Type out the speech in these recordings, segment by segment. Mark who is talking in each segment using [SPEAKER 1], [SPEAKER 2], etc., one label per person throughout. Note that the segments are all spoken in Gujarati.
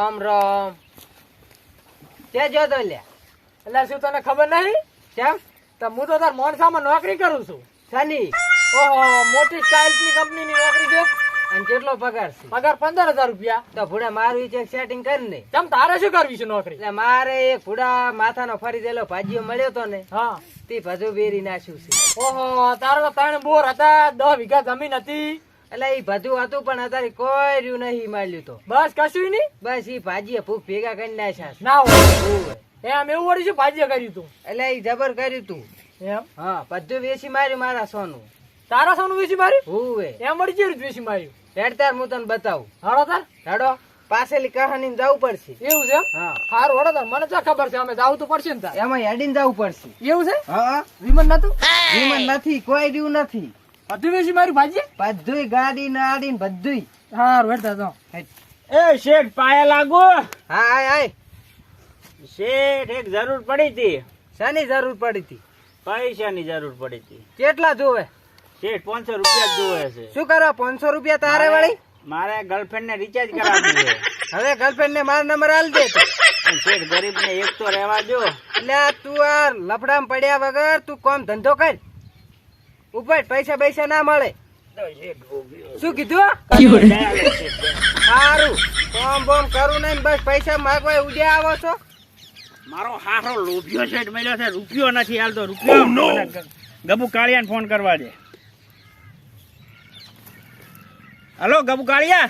[SPEAKER 1] રામ રામ. તે જોતો લે.
[SPEAKER 2] એટલે શું તને ખબર નહીં?
[SPEAKER 1] કેમ?
[SPEAKER 2] તો હું તો તાર મોનસામાં નોકરી કરું છું.
[SPEAKER 1] શની?
[SPEAKER 2] ઓહો, મોટી સ્ટાઇલ્સની કંપનીની નોકરી છે.
[SPEAKER 1] અને કેટલો પગાર છે?
[SPEAKER 2] પગાર 15,000 રૂપિયા.
[SPEAKER 1] તો ભૂડા મારું ચેક સેટિંગ કરી ને.
[SPEAKER 2] કેમ તારે શું કરવી છે નોકરી?
[SPEAKER 1] એટલે મારે એક ભૂડા માથાનો ફરી દેલો ભાજીઓ મળ્યો તો ને,
[SPEAKER 2] હા.
[SPEAKER 1] તે ભજુ બેરી નાખ્યું છે.
[SPEAKER 2] ઓહો, તારે તો 3 બોર હતા, 10 વીઘા જમીન હતી.
[SPEAKER 1] એટલે એ બધું હતું પણ અત્યારે કોઈ રહ્યું નહીં મળ્યું તો.
[SPEAKER 2] બસ કશું નહીં.
[SPEAKER 1] બસ એ ભાજીએ ભૂખ ભેગા કરી નાખ્યા છે.
[SPEAKER 2] ના હોય
[SPEAKER 1] હોવે.
[SPEAKER 2] એમ એવું વળી શું ભાજીએ કર્યું તું?
[SPEAKER 1] એટલે એ જબર કર્યું તું.
[SPEAKER 2] એમ
[SPEAKER 1] હા, બધું વેચી માર્યું મારા સોનું.
[SPEAKER 2] તારા સાનું વેચી માર્યું?
[SPEAKER 1] હોવે.
[SPEAKER 2] એમ વળી કેવી રીતે વેચી માર્યું?
[SPEAKER 1] હેડતાર હું તને બતાવું.
[SPEAKER 2] હાડો તાર.
[SPEAKER 1] હેડો, પાછળની કહાની જવું પડશે.
[SPEAKER 2] એવું છે એમ?
[SPEAKER 1] હા,
[SPEAKER 2] હારું હાડો તાર. મને તો ખબર છે, અમે જાવું તો પડશે ને તાર.
[SPEAKER 1] એમાં હેડીને જવું પડશે.
[SPEAKER 2] એવું છે?
[SPEAKER 1] હા,
[SPEAKER 2] વિમન નતું?
[SPEAKER 1] વિમાન નથી, કોઈ રહ્યું નથી.
[SPEAKER 2] બધું વેચી માર્યું ભાજી?
[SPEAKER 1] બધુંય ગાડી નાડી ને બધુંય.
[SPEAKER 2] હારું હેડતા જાઓ.
[SPEAKER 3] એ શેઠ પાયા લાગુ.
[SPEAKER 1] હા, આય આય.
[SPEAKER 3] શેઠ એક જરૂર પડી હતી.
[SPEAKER 1] શાની જરૂર પડી હતી?
[SPEAKER 3] પૈસાની જરૂર પડી હતી.
[SPEAKER 1] કેટલા જોવે?
[SPEAKER 3] શેઠ 500 રૂપિયા જ જોવે છે.
[SPEAKER 1] શું કરવા 500 રૂપિયા તારે વળી?
[SPEAKER 3] મારે ગર્લફ્રેન્ડ ને રિચાર્જ કરાવવું છે.
[SPEAKER 1] હવે ગર્લફ્રેન્ડ ને મારો નંબર આલ દે તો.
[SPEAKER 3] પણ શેઠ ગરીબ ને એક તો રહેવા દો.
[SPEAKER 1] એટલે આ તું આ લફડામાં પડ્યા વગર તું કોમ ધંધો કર. ઉપર પૈસા પૈસા ના મળે. શું કીધું? સારું, કોમ બોમ કરું નહીં, બસ પૈસા માગવા ઉડ્યા આવો છો.
[SPEAKER 3] મારો હારો લોભિયો શેઠ મળ્યો છે, રૂપિયો નથી હાલતો. રૂપિયો મને ગબુ કાળિયાને ફોન કરવા દે. હલો ગબુ કાળિયા,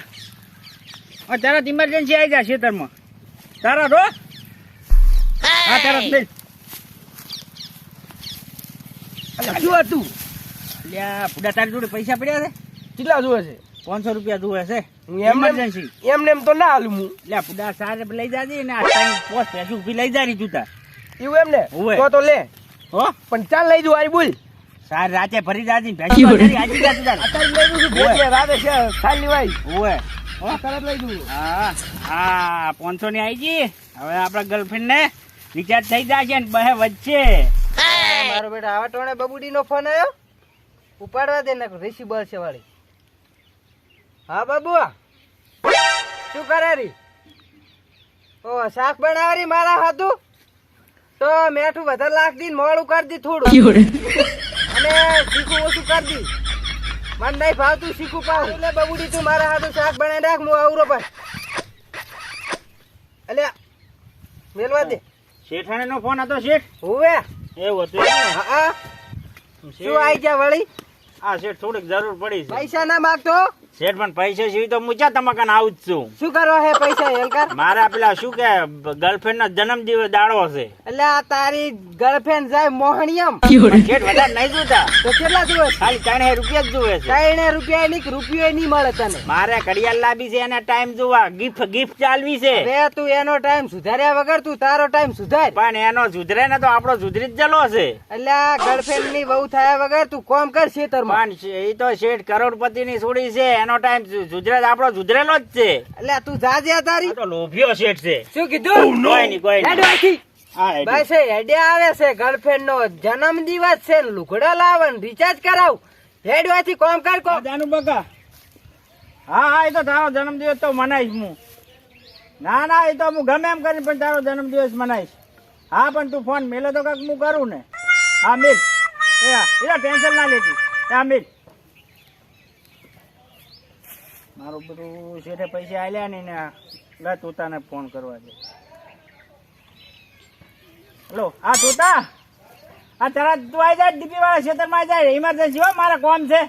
[SPEAKER 3] તરત ઇમરજન્સી આવી જાય ખેતરમાં. તરત હો. હા તરત મિલ.
[SPEAKER 1] શું હતું?
[SPEAKER 3] અલ્યા પુડા તારી જોડે પૈસા પડ્યા છે?
[SPEAKER 1] કેટલા જોવે છે?
[SPEAKER 3] 500 રૂપિયા જોવે છે.
[SPEAKER 1] ઇમરજન્સી એમને એમ તો ના હાલું હું.
[SPEAKER 3] એટલે પુડા સારે લઈ જાજે ને આ ટાઈમ પોસ્ટ પેસું ઉભી લઈ જારી જૂતા.
[SPEAKER 1] એવું એમ ને?
[SPEAKER 3] હોવે.
[SPEAKER 1] તો લે.
[SPEAKER 3] હો
[SPEAKER 1] પણ ચાલ લઈ જુ આરી બોલ.
[SPEAKER 3] સાર રાતે ફરી જાજી ભેંસી બાજરી આજી જા તું.
[SPEAKER 1] અત્યારે લઈ જુ છું ભેંસ રાતે છે ખાલી વાઈ.
[SPEAKER 3] ઓએ
[SPEAKER 1] હા, તરત લઈ જુ.
[SPEAKER 3] હા હા 500 ની આવી જી. હવે આપડા ગર્લફ્રેન્ડ ને રિચાર્જ થઈ જશે ને બહે વચ્ચે.
[SPEAKER 1] મારો બેટા આવા ટોણે બબુડી નો ફોન આવ્યો. ઉપાડવા દે ને રેસી બળ છે વાળી. હા બાબુ, શું કરે રી? ઓ શાક બનાવરી મારા હાથું તો મેઠું વધારે લાખ દી મોડું કરી દી થોડું, અને શીખું ઓછું કરી દી. મને નહીં ભાવતું શીખું પાવ. એટલે બબુડી તું મારા હાથું શાક બનાવી રાખ, હું આવરો પર. અલ્યા મેલવા દે.
[SPEAKER 3] શેઠાણે નો ફોન હતો શેઠ?
[SPEAKER 1] હોવે.
[SPEAKER 3] એવું હતું એમ ને?
[SPEAKER 1] હા, શું આઈ જા વળી?
[SPEAKER 3] હા શેઠ થોડીક જરૂર પડી છે.
[SPEAKER 1] પૈસા ના માગતો?
[SPEAKER 3] શેઠ પણ પૈસા સિવાય તો હું ચા તમાકન આવું જ છું.
[SPEAKER 1] શું કરવા હે પૈસા હેલકાર?
[SPEAKER 3] મારા પેલા શું કે ગર્લફ્રેન્ડ નો જન્મદિવસ દાડો છે.
[SPEAKER 1] એટલે આ તારી ગર્લફ્રેન્ડ જાય મોહણીયમ.
[SPEAKER 3] શેઠ વધારે નહીં જોતા,
[SPEAKER 1] તો કેટલા જોવે?
[SPEAKER 3] ખાલી 3 રૂપિયા જ જોવે છે.
[SPEAKER 1] 3 રૂપિયા ની રૂપિયો નહીં મળે તને.
[SPEAKER 3] મારે ઘડિયાળ લાવી છે એને ટાઈમ જોવા, ગિફ્ટ ચાલવી છે.
[SPEAKER 1] હવે તું એનો ટાઈમ સુધાર્યા વગર તું તારો ટાઈમ સુધાર.
[SPEAKER 3] પણ એનો સુધરે ને તો આપણો સુધરી જ જલો છે.
[SPEAKER 1] એટલે આ ગર્લફ્રેન્ડ ની વહુ થયા વગર તું કોમ કર ખેતરમાં.
[SPEAKER 3] પણ એ તો શેઠ કરોડપતિ ની છોડી છે, એનો ટાઈમ સુધરે આપણો સુધરેલો જ છે.
[SPEAKER 1] એટલે તું જાજે તારી.
[SPEAKER 3] આ તો લોભિયો શેઠ છે.
[SPEAKER 1] શું કીધું?
[SPEAKER 3] કોઈ નહીં કોઈ
[SPEAKER 1] હેડ
[SPEAKER 3] નહીં.
[SPEAKER 1] વાંચી.
[SPEAKER 3] હા હેડ.
[SPEAKER 1] બસ એ હેડ્યા આવે છે ગર્લફ્રેન્ડ નો જન્મદિવસ છે ને લુગડા લાવન રિચાર્જ કરાવ. હેડવાથી કોમ કર કોમ.
[SPEAKER 3] જાનું બકા. હા હા એ તો તારો જન્મદિવસ તો મનાઈશ હું. ના ના એ તો હું ગમે એમ કરીને પણ તારો જન્મદિવસ મનાઈશ. હા પણ તું ફોન મેલે તો કાંક હું કરું ને. હા મિલ. એ ટેન્શન ના લેતી. હા મિલ. મારું બધું શેઠે પૈસા આલ્યા ને લે તોતાને ફોન કરવા દે. હેલો હા તોતા, હા તરત તું આવી જાય દીપી વાળા ખેતરમાં આવી જાય. ઇમરજન્સી હો મારે કોમ છે.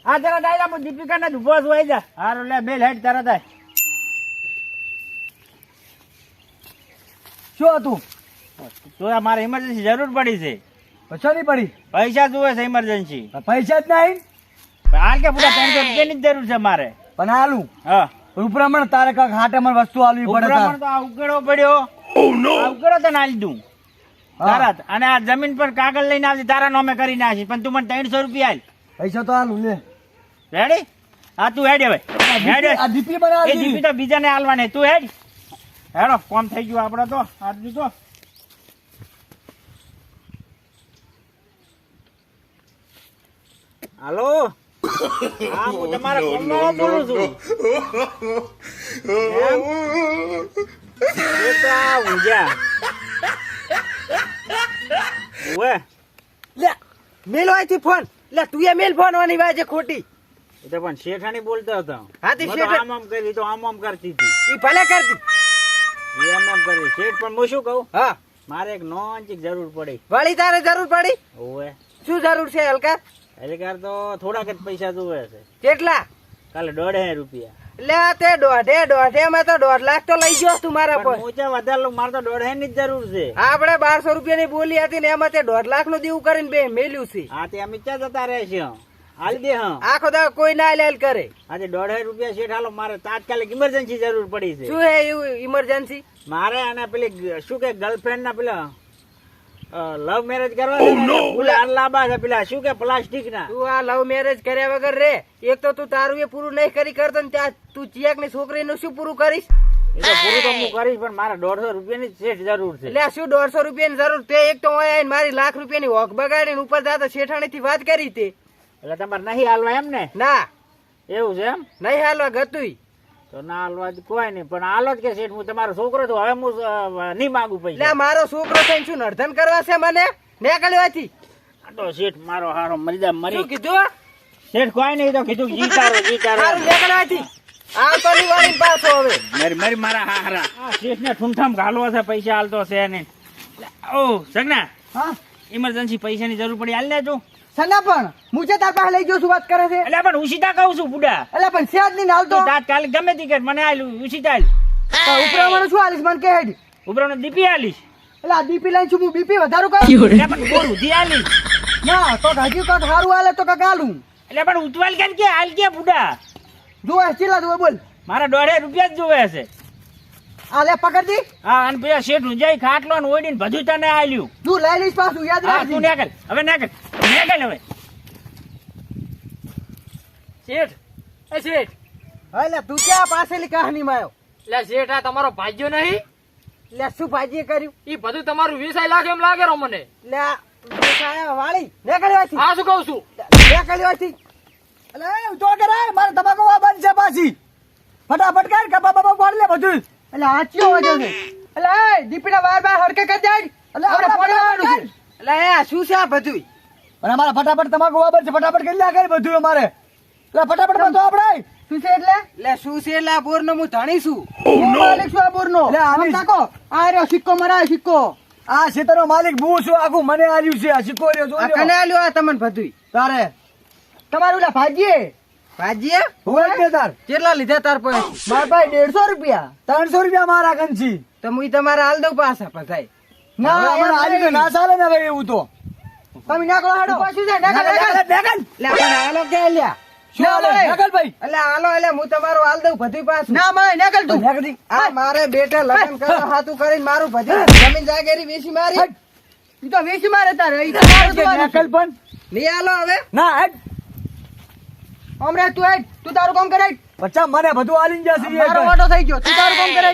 [SPEAKER 3] હા તરત આવી જા, હું દીપિકા ને ઉભો છું. આવી જા. હારું લે બેલ હેડ તરત આય.
[SPEAKER 1] શું હતું?
[SPEAKER 3] તો મારે ઇમરજન્સી જરૂર પડી છે.
[SPEAKER 1] પૈસા નહીં પડી?
[SPEAKER 3] પૈસા જોવે છે ઇમરજન્સી.
[SPEAKER 1] પૈસા જ નહીં.
[SPEAKER 3] હાલ કે પૂરા 300 રૂપિયાની જ જરૂર છે મારે.
[SPEAKER 1] પણ હાલું
[SPEAKER 3] હા
[SPEAKER 1] ઉપરામણ તારે કાંક હાટે મને વસ્તુ આલવી પડે.
[SPEAKER 3] ઉપરામણ તો આ ઉકેડો પડ્યો. આ ઉકેડો તને આલી દઉં તરત. અને આ જમીન પર કાગળ લઈને આવતી તારા નામે કરી નાખી. પણ તું મને 300 રૂપિયા આલ.
[SPEAKER 1] પૈસા તો હાલું લે.
[SPEAKER 3] રેડી? હા તું હેડ. હવે હેડ.
[SPEAKER 1] આ દીપી બનાવી.
[SPEAKER 3] એ દીપી તો બીજાને આલવાની. તું હેડ. હેડો કોમ થઈ ગયું આપડે તો. આજનું તો હાલો હા હું તમારા કોમવાળો બોલું છું એમ? એ તો આ ઊંઝા ઓવે
[SPEAKER 1] લે મેલો અહીંથી ફોન લે તું એ મેલ ફોન વાની વાજે ખોટી
[SPEAKER 3] એ તો પણ શેઠાણી બોલતો હતો
[SPEAKER 1] હા, તે
[SPEAKER 3] મેં તો
[SPEAKER 1] શેઠ-
[SPEAKER 3] આમ આમ કરી તો આમ આમ કરતી હતી
[SPEAKER 1] ઈ ભલે કરતી
[SPEAKER 3] એમ એમ કરી શેઠ પણ હું શું કહું
[SPEAKER 1] હા
[SPEAKER 3] મારે એક નોંચી જરૂર પડી
[SPEAKER 1] વળી તારે જરૂર પડી
[SPEAKER 3] ઓવે
[SPEAKER 1] શું જરૂર છે હલકા
[SPEAKER 3] એટલે તો થોડાક જ પૈસા જોવે છે
[SPEAKER 1] કેટલા
[SPEAKER 3] કાલે 1.5 રૂપિયા
[SPEAKER 1] લે તે દોઢે માં તો 1.5 લાખ તો લઈ ગયો તું મારા પર
[SPEAKER 3] ઊંચા વધારે લઉં, મારે તો 1.5 ની જ જરૂર છે
[SPEAKER 1] આપણે 1200 રૂપિયાની બોલી હતી ને એમાં તે 1.5 લાખ નું દેવું કરીને બે મેલ્યું છે
[SPEAKER 3] હા તે અમે ક્યાં જતા રહે છે હાલ દે હા
[SPEAKER 1] આખો દાડો કોઈ ના લેલ કરે
[SPEAKER 3] આજે 1.5 રૂપિયા શેઠ હાલો મારે તાત્કાલિક ઇમરજન્સી જરૂર પડી છે
[SPEAKER 1] શું હે એવું ઇમરજન્સી
[SPEAKER 3] મારે અને પેલી શું કે ગર્લફ્રેન્ડ ના પેલા લવ મેરેજ કરવા છે ને, ફૂલા લાંબા છે પેલા શું કે પ્લાસ્ટિક ના
[SPEAKER 1] તું આ લવ મેરેજ કર્યા વગર રે એક તો તું તારું એ પૂરું નહીં કરી કરતો ને ત્યાં તું ચિયાક ની છોકરી નું શું પૂરું કરીશ
[SPEAKER 3] એ તો પૂરું તો હું કરીશ પણ મારે 150 રૂપિયાની શેઠ જરૂર છે
[SPEAKER 1] એટલે શું 150 રૂપિયાની જરૂર તે એક તો ઓય આઈને મારી લાખ રૂપિયાની હોક બગાડીને ઉપર જાતો શેઠાણી થી વાત કરી તે
[SPEAKER 3] એટલે તમારે નહીં હાલવા એમ ને
[SPEAKER 1] ના
[SPEAKER 3] એવું છે એમ
[SPEAKER 1] નહીં હાલવા ગતુંય
[SPEAKER 3] તો ના હાલવા કોઈ નહીં પણ હાલો જ કે શેઠ હું તમારો છોકરો છું હવે હું નહીં માંગુ
[SPEAKER 1] એટલે
[SPEAKER 3] પૈસા
[SPEAKER 1] મારો છોકરો થઈને શું નર્ધન કરવા છે મને નીકળવાથી
[SPEAKER 3] આ તો શેઠ મારો હારો મરી મરી
[SPEAKER 1] શું કીધું
[SPEAKER 3] શેઠ કોઈ નહીં તો કીધું જીતારો
[SPEAKER 1] સારું નીકળવાથી આવતો ની વાળી પાછો હવે
[SPEAKER 3] મારી મારી મારા હારા આ શેઠ ને ઠુમઠામ ઘાલવો છે પૈસા હાલતો છે ને ઓ સગના
[SPEAKER 1] હા
[SPEAKER 3] ઇમરજન્સી પૈસાની જરૂર પડી હાલ લે તું
[SPEAKER 1] સના પણ મુજે તાર પાસે લઈ ગયો છું વાત કરે છે
[SPEAKER 3] એટલે પણ ઉસીતા કહું છું બુડા
[SPEAKER 1] એટલે પણ સેજ ની હાલતો
[SPEAKER 3] તું તાત્કાલિક ગમે ટિકિટ મને આલું ઉસીતા હાલ
[SPEAKER 1] ઉપરાવાનું શું હાલીશ મને કે હેડ
[SPEAKER 3] ઉભરાનો દીપી આલીશ
[SPEAKER 1] એટલે આ બીપી લાઈન છું હું બીપી વધારું કર
[SPEAKER 3] એટલે પણ બોલ ઉધી આલીશ
[SPEAKER 1] ના તો હજી કોક સારું હાલે તો કાક હાલું
[SPEAKER 3] એટલે પણ ઉતવાલ કેમ કે હાલ કે બુડા
[SPEAKER 1] જો ચીલા તું બોલ
[SPEAKER 3] મારા 1.5 રૂપિયા જ જોવે છે
[SPEAKER 1] આ લે પકડજી
[SPEAKER 3] હા અને પેલા શેઠ નું જઈ ખાટલો ને ઓડીને બધું તને આલ્યું
[SPEAKER 1] તું લઈ લઈશ પાછું યાદ
[SPEAKER 3] હા
[SPEAKER 1] રાખજે
[SPEAKER 3] તું નીકળ હવે નીકળ હવે
[SPEAKER 2] શેઠ એ શેઠ
[SPEAKER 1] એટલે તું ક્યાં પાછળની કહાની માં આવ્યો
[SPEAKER 2] લે શેઠ આ તમારો ભાગ્યો નહીં
[SPEAKER 1] લે શું ભાજીએ કર્યું
[SPEAKER 2] ઈ બધું તમારું 20 લાખ એમ લાગે રો મને
[SPEAKER 1] લે આ વાળી નીકળવાથી
[SPEAKER 2] આ શું કહું છું
[SPEAKER 1] નીકળવાથી એટલે તો કરે મારે તમાકુ વાબન છે પાછી ફટાફટ કર કપા બપા ગોળ લે બધું એટલે આચ્યો વજો છે એટલે એ દીપીના વાર બાર હરકે કરી દે એટલે આપણે પોડવાનું છે એટલે એ શું છે આ બધું
[SPEAKER 4] અને અમારે ફટાફટ તમાકુ વાબર છે ફટાફટ કરી લ્યા કરે બધું અમારે એટલે ફટાફટ બધું આપણે
[SPEAKER 1] શું છે એટલે શું છે એટલે આ બોરનો હું ધણી છું
[SPEAKER 4] માલિક શું આ બોરનો
[SPEAKER 1] એટલે આમ તાકો આ રહ્યો સિક્કો મરાય સિક્કો
[SPEAKER 4] આ ખેતરનો માલિક હું છું આખું મને આલ્યું છે આ સિક્કો રહ્યો
[SPEAKER 1] આ કને આલ્યો આ તમને બધું
[SPEAKER 4] તારે
[SPEAKER 1] તમારું લા ભાજીએ ભાજીએ
[SPEAKER 4] હોય કે તાર
[SPEAKER 1] કેટલા લીધા તાર પાસે
[SPEAKER 4] મારા ભાઈ 150 રૂપિયા 300 રૂપિયા મારા કંચી
[SPEAKER 1] તો હું તમારે હાલ દઉં પાછા પધાય
[SPEAKER 4] ના અમારે આલ્યું તો ના ચાલે ને ભાઈ એવું તો
[SPEAKER 1] તમે નાખો હાડો પાછું છે નાખો લે પણ હાલો કે લ્યા
[SPEAKER 4] શું હાલે નકલ ભાઈ
[SPEAKER 1] એટલે હાલો એટલે હું તમારું હાલ દઉં બધું પાછું
[SPEAKER 4] ના ભાઈ નકલ તું નકલ
[SPEAKER 1] આ મારે બેટે લગ્ન કરવા હાથું કરીને મારું બધું જમીન જાગેરી વેચી મારી ઈ તો વેચી મારે તારે ઈ તો મારું જ મારું
[SPEAKER 4] નકલ પણ
[SPEAKER 1] નહીં હાલો હવે
[SPEAKER 4] ના હેડ
[SPEAKER 1] હમણાં તું હેડ તું તારું કામ કરે
[SPEAKER 4] બચ્ચા મને બધું આલીને જશે
[SPEAKER 1] મારો વાટો થઈ ગયો તું તારું કામ કરે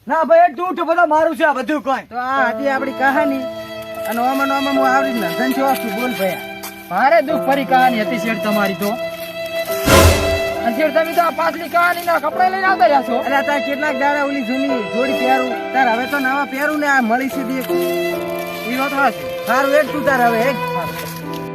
[SPEAKER 4] ના ભાઈ હેડ તું ઉઠ બધા મારું છે આ બધું કોઈ
[SPEAKER 1] તો આ હતી આપણી કહાની અને ઓમાં હું આવડી નંદન છો છું બોલ ભયા
[SPEAKER 2] મારે દુઃખ ભરી કહાની હતી શેઠ તમારી તો અને શેઠ તમે તો આ પાછલી કહાની ના કપડા લઈને આવતા રહ્યા છો
[SPEAKER 1] અરે તાર કેટલાક દાડા ઓલી જૂની જોડી પહેરું તાર હવે તો નવા પહેરું ને આ મળી સીધી ઈ વાત સારું હેડ તું તાર હવે હેડ